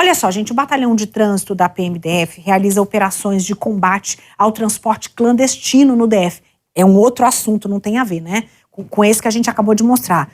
Olha só, gente, o Batalhão de Trânsito da PMDF realiza operações de combate ao transporte clandestino no DF. É um outro assunto, não tem a ver, né? Com esse que a gente acabou de mostrar.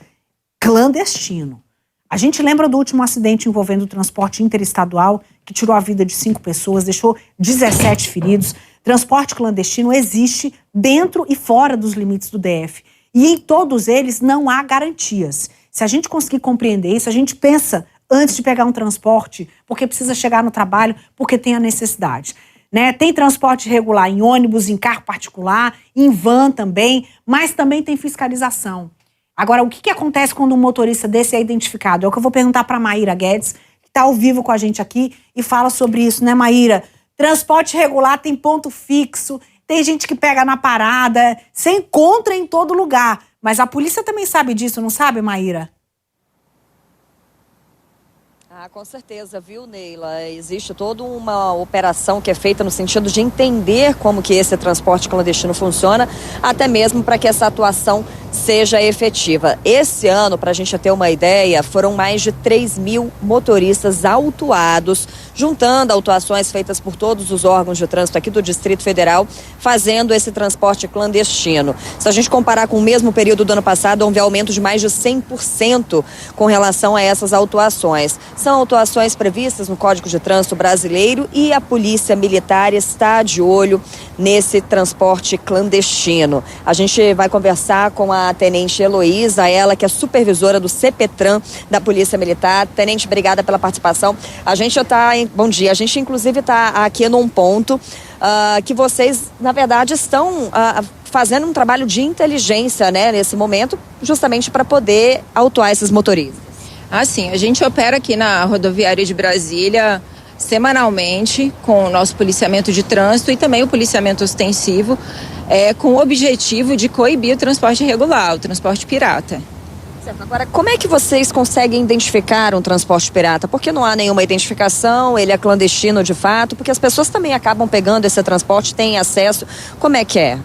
Clandestino. A gente lembra do último acidente envolvendo o transporte interestadual, que tirou a vida de 5 pessoas, deixou 17 feridos. Transporte clandestino existe dentro e fora dos limites do DF. E em todos eles não há garantias. Se a gente conseguir compreender isso, a gente pensa antes de pegar um transporte, porque precisa chegar no trabalho, porque tem a necessidade. Né? Tem transporte regular em ônibus, em carro particular, em van também, mas também tem fiscalização. Agora, o que acontece quando um motorista desse é identificado? É o que eu vou perguntar para a Maíra Guedes, que está ao vivo com a gente aqui e fala sobre isso, né, Maíra? Transporte regular tem ponto fixo, tem gente que pega na parada, você encontra em todo lugar. Mas a polícia também sabe disso, não sabe, Maíra? Ah, com certeza, viu, Neila? Existe toda uma operação que é feita no sentido de entender como que esse transporte clandestino funciona, até mesmo para que essa atuação seja efetiva. Esse ano, para a gente ter uma ideia, foram mais de 3.000 motoristas autuados, juntando autuações feitas por todos os órgãos de trânsito aqui do Distrito Federal, fazendo esse transporte clandestino. Se a gente comparar com o mesmo período do ano passado, houve aumento de mais de 100% com relação a essas autuações. São autuações previstas no Código de Trânsito Brasileiro e a Polícia Militar está de olho nesse transporte clandestino. A gente vai conversar com a Tenente Heloísa, ela que é supervisora do CPTRAN da Polícia Militar. Tenente, obrigada pela participação. A gente bom dia, a gente inclusive está aqui num ponto que vocês, na verdade, estão fazendo um trabalho de inteligência, né, nesse momento, justamente para poder autuar esses motoristas. Sim, a gente opera aqui na rodoviária de Brasília semanalmente com o nosso policiamento de trânsito e também o policiamento ostensivo, com o objetivo de coibir o transporte irregular, o transporte pirata. Certo. Agora, como é que vocês conseguem identificar um transporte pirata? Porque não há nenhuma identificação, ele é clandestino de fato, porque as pessoas também acabam pegando esse transporte, têm acesso. Como é que é?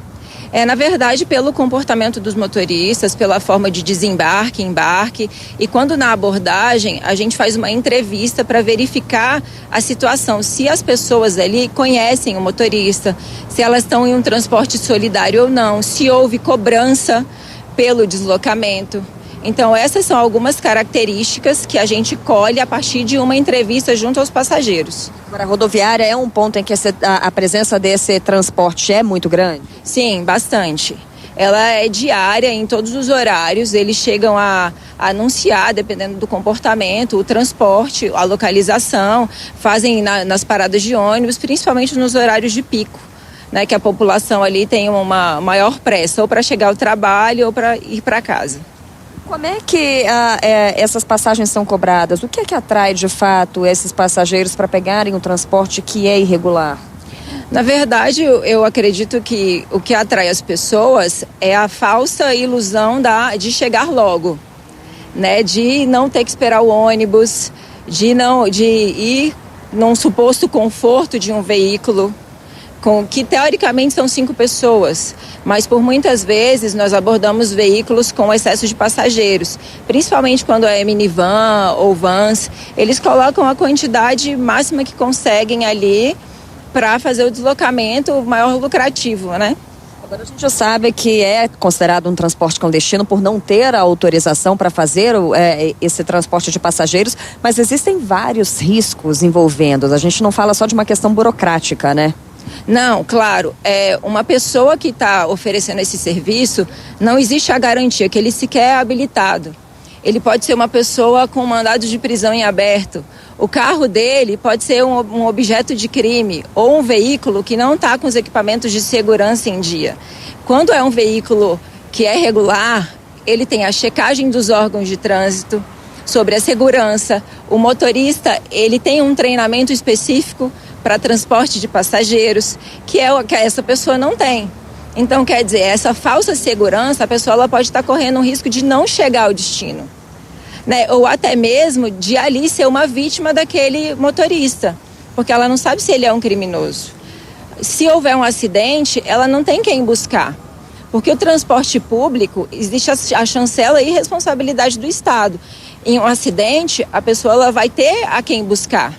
Na verdade, pelo comportamento dos motoristas, pela forma de desembarque, embarque, e quando na abordagem a gente faz uma entrevista para verificar a situação, se as pessoas ali conhecem o motorista, se elas estão em um transporte solidário ou não, se houve cobrança pelo deslocamento. Então, essas são algumas características que a gente colhe a partir de uma entrevista junto aos passageiros. Agora, a rodoviária é um ponto em que a presença desse transporte é muito grande? Sim, bastante. Ela é diária em todos os horários, eles chegam a anunciar, dependendo do comportamento, o transporte, a localização, fazem nas paradas de ônibus, principalmente nos horários de pico, né, que a população ali tem uma maior pressa, ou para chegar ao trabalho ou para ir para casa. Como é que essas passagens são cobradas? O que é que atrai, de fato, esses passageiros para pegarem um transporte que é irregular? Na verdade, eu acredito que o que atrai as pessoas é a falsa ilusão de chegar logo, né? De não ter que esperar o ônibus, de ir num suposto conforto de um veículo, que teoricamente são 5 pessoas, mas por muitas vezes nós abordamos veículos com excesso de passageiros, principalmente quando é minivan ou vans, eles colocam a quantidade máxima que conseguem ali para fazer o deslocamento maior lucrativo, né? Agora a gente já sabe que é considerado um transporte clandestino por não ter a autorização para fazer esse transporte de passageiros, mas existem vários riscos envolvendo. A gente não fala só de uma questão burocrática, né? Não, claro, uma pessoa que está oferecendo esse serviço, não existe a garantia que ele sequer é habilitado. Ele pode ser uma pessoa com mandado de prisão em aberto. O carro dele pode ser um objeto de crime ou um veículo que não está com os equipamentos de segurança em dia. Quando é um veículo que é regular, ele tem a checagem dos órgãos de trânsito sobre a segurança. O motorista, ele tem um treinamento específico para transporte de passageiros, que essa pessoa não tem. Então, quer dizer, essa falsa segurança, a pessoa ela pode estar correndo um risco de não chegar ao destino, né? Ou até mesmo de ali ser uma vítima daquele motorista, porque ela não sabe se ele é um criminoso. Se houver um acidente, ela não tem quem buscar, porque o transporte público, existe a chancela e responsabilidade do Estado. Em um acidente, a pessoa ela vai ter a quem buscar.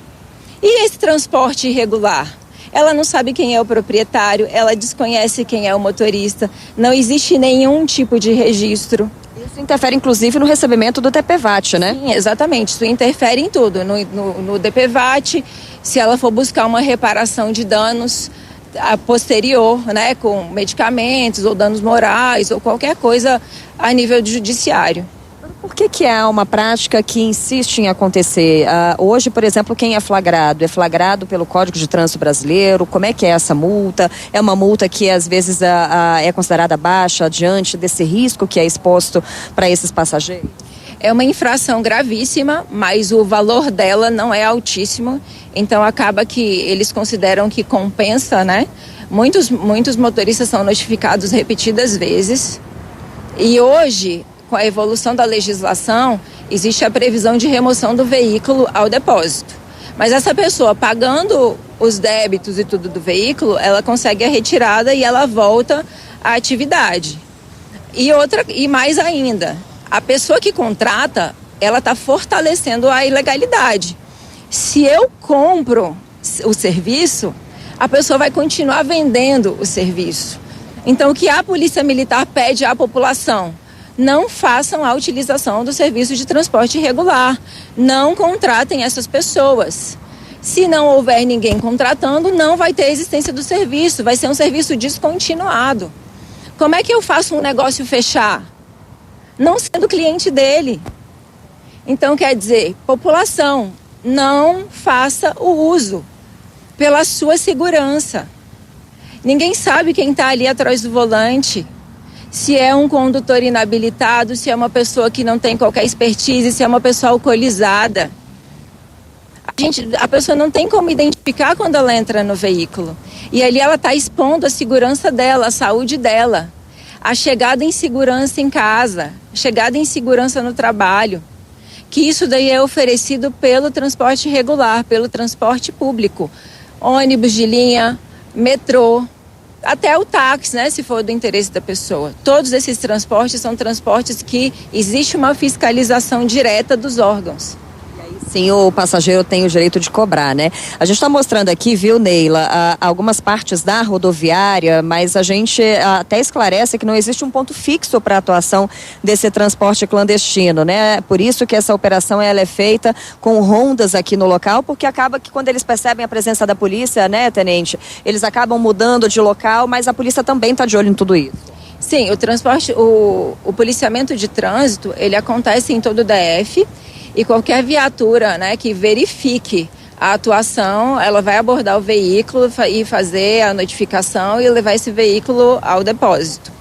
E esse transporte irregular? Ela não sabe quem é o proprietário, ela desconhece quem é o motorista, não existe nenhum tipo de registro. Isso interfere, inclusive, no recebimento do DPVAT, né? Sim, exatamente. Isso interfere em tudo. No DPVAT, se ela for buscar uma reparação de danos a posterior, né, com medicamentos ou danos morais ou qualquer coisa a nível de judiciário. Por que há uma prática que insiste em acontecer? Hoje, por exemplo, quem é flagrado? É flagrado pelo Código de Trânsito Brasileiro? Como é que é essa multa? É uma multa que às vezes é considerada baixa diante desse risco que é exposto para esses passageiros? É uma infração gravíssima, mas o valor dela não é altíssimo, então acaba que eles consideram que compensa, né? Muitos motoristas são notificados repetidas vezes e hoje, com a evolução da legislação, existe a previsão de remoção do veículo ao depósito. Mas essa pessoa pagando os débitos e tudo do veículo, ela consegue a retirada e ela volta à atividade. E mais ainda, a pessoa que contrata, ela está fortalecendo a ilegalidade. Se eu compro o serviço, a pessoa vai continuar vendendo o serviço. Então, o que a Polícia Militar pede à população? Não façam a utilização do serviço de transporte irregular. Não contratem essas pessoas. Se não houver ninguém contratando, não vai ter existência do serviço. Vai ser um serviço descontinuado. Como é que eu faço um negócio fechar? Não sendo cliente dele. Então, quer dizer, população, não faça o uso pela sua segurança. Ninguém sabe quem está ali atrás do volante. Se é um condutor inabilitado, se é uma pessoa que não tem qualquer expertise, se é uma pessoa alcoolizada. A pessoa não tem como identificar quando ela entra no veículo. E ali ela está expondo a segurança dela, a saúde dela. A chegada em segurança em casa, chegada em segurança no trabalho. Que isso daí é oferecido pelo transporte regular, pelo transporte público. Ônibus de linha, metrô. Até o táxi, né, se for do interesse da pessoa. Todos esses transportes são transportes que existe uma fiscalização direta dos órgãos. Sim, o passageiro tem o direito de cobrar, né? A gente está mostrando aqui, viu, Neila, algumas partes da rodoviária, mas a gente até esclarece que não existe um ponto fixo para a atuação desse transporte clandestino, né? Por isso que essa operação ela é feita com rondas aqui no local, porque acaba que quando eles percebem a presença da polícia, né, tenente, eles acabam mudando de local, mas a polícia também está de olho em tudo isso. Sim, o policiamento de trânsito, ele acontece em todo o DF. E qualquer viatura, né, que verifique a atuação, ela vai abordar o veículo e fazer a notificação e levar esse veículo ao depósito.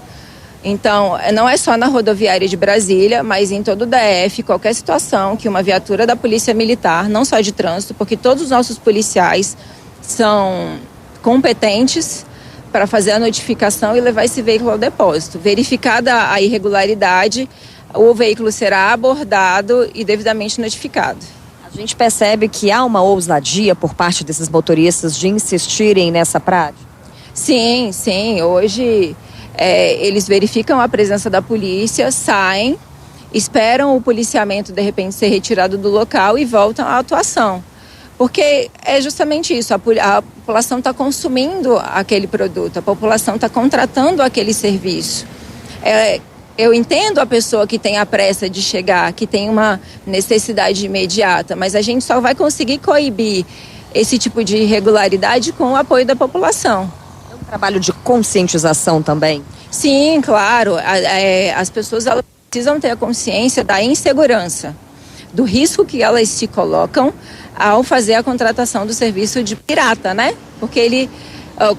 Então, não é só na rodoviária de Brasília, mas em todo o DF, qualquer situação que uma viatura da Polícia Militar, não só de trânsito, porque todos os nossos policiais são competentes para fazer a notificação e levar esse veículo ao depósito. Verificada a irregularidade, o veículo será abordado e devidamente notificado. A gente percebe que há uma ousadia por parte desses motoristas de insistirem nessa prática? Sim. Hoje eles verificam a presença da polícia, saem, esperam o policiamento de repente ser retirado do local e voltam à atuação. Porque é justamente isso, a população está consumindo aquele produto, a população está contratando aquele serviço. Eu entendo a pessoa que tem a pressa de chegar, que tem uma necessidade imediata, mas a gente só vai conseguir coibir esse tipo de irregularidade com o apoio da população. É um trabalho de conscientização também? Sim, claro. As pessoas elas precisam ter a consciência da insegurança, do risco que elas se colocam ao fazer a contratação do serviço de pirata, né? Porque ele,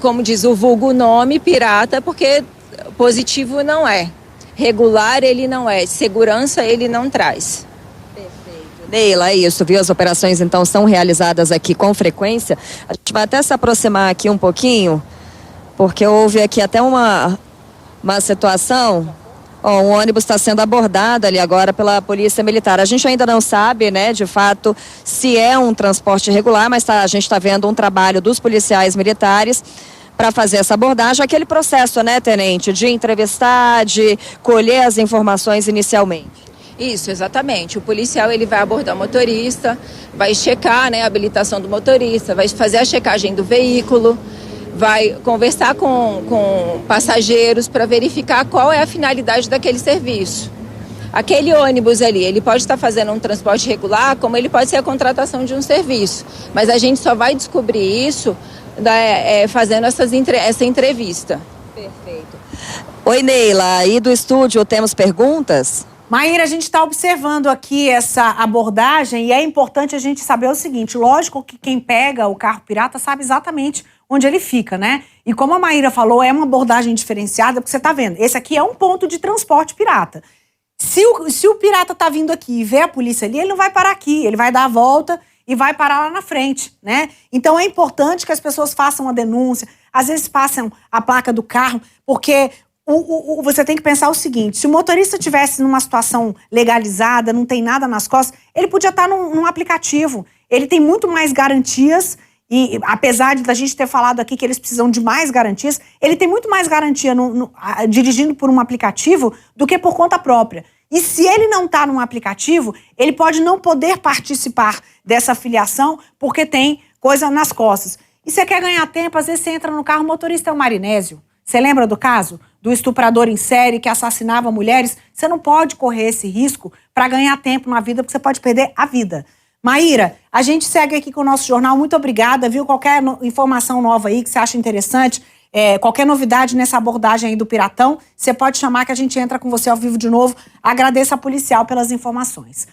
como diz o vulgo nome, pirata, porque positivo não é. Regular ele não é, segurança ele não traz. Perfeito. Neila, é isso, viu? As operações então são realizadas aqui com frequência. A gente vai até se aproximar aqui um pouquinho, porque houve aqui até uma situação. Um ônibus está sendo abordado ali agora pela Polícia Militar. A gente ainda não sabe, né, de fato, se é um transporte regular, mas a gente está vendo um trabalho dos policiais militares para fazer essa abordagem, aquele processo, né, tenente, de entrevistar, de colher as informações inicialmente. Isso, exatamente. O policial ele vai abordar o motorista, vai checar, né, a habilitação do motorista, vai fazer a checagem do veículo, vai conversar com passageiros para verificar qual é a finalidade daquele serviço. Aquele ônibus ali, ele pode estar fazendo um transporte regular, como ele pode ser a contratação de um serviço. Mas a gente só vai descobrir isso fazendo essa entrevista. Perfeito. Oi, Neila, aí do estúdio temos perguntas? Maíra, a gente está observando aqui essa abordagem e é importante a gente saber o seguinte, lógico que quem pega o carro pirata sabe exatamente onde ele fica, né? E como a Maíra falou, é uma abordagem diferenciada, porque você está vendo, esse aqui é um ponto de transporte pirata. Se o pirata tá vindo aqui e vê a polícia ali, ele não vai parar aqui, ele vai dar a volta e vai parar lá na frente, né? Então é importante que as pessoas façam a denúncia, às vezes passam a placa do carro, porque você tem que pensar o seguinte, se o motorista estivesse numa situação legalizada, não tem nada nas costas, ele podia estar num aplicativo, ele tem muito mais garantias. E apesar de a gente ter falado aqui que eles precisam de mais garantias, ele tem muito mais garantia dirigindo por um aplicativo do que por conta própria. E se ele não está num aplicativo, ele pode não poder participar dessa filiação porque tem coisa nas costas. E você quer ganhar tempo, às vezes você entra no carro, o motorista é o Marinésio. Você lembra do caso? Do estuprador em série que assassinava mulheres? Você não pode correr esse risco para ganhar tempo na vida, porque você pode perder a vida. Maíra, a gente segue aqui com o nosso jornal. Muito obrigada, viu? Qualquer informação nova aí que você acha interessante, qualquer novidade nessa abordagem aí do Piratão, você pode chamar que a gente entra com você ao vivo de novo. Agradeço a policial pelas informações.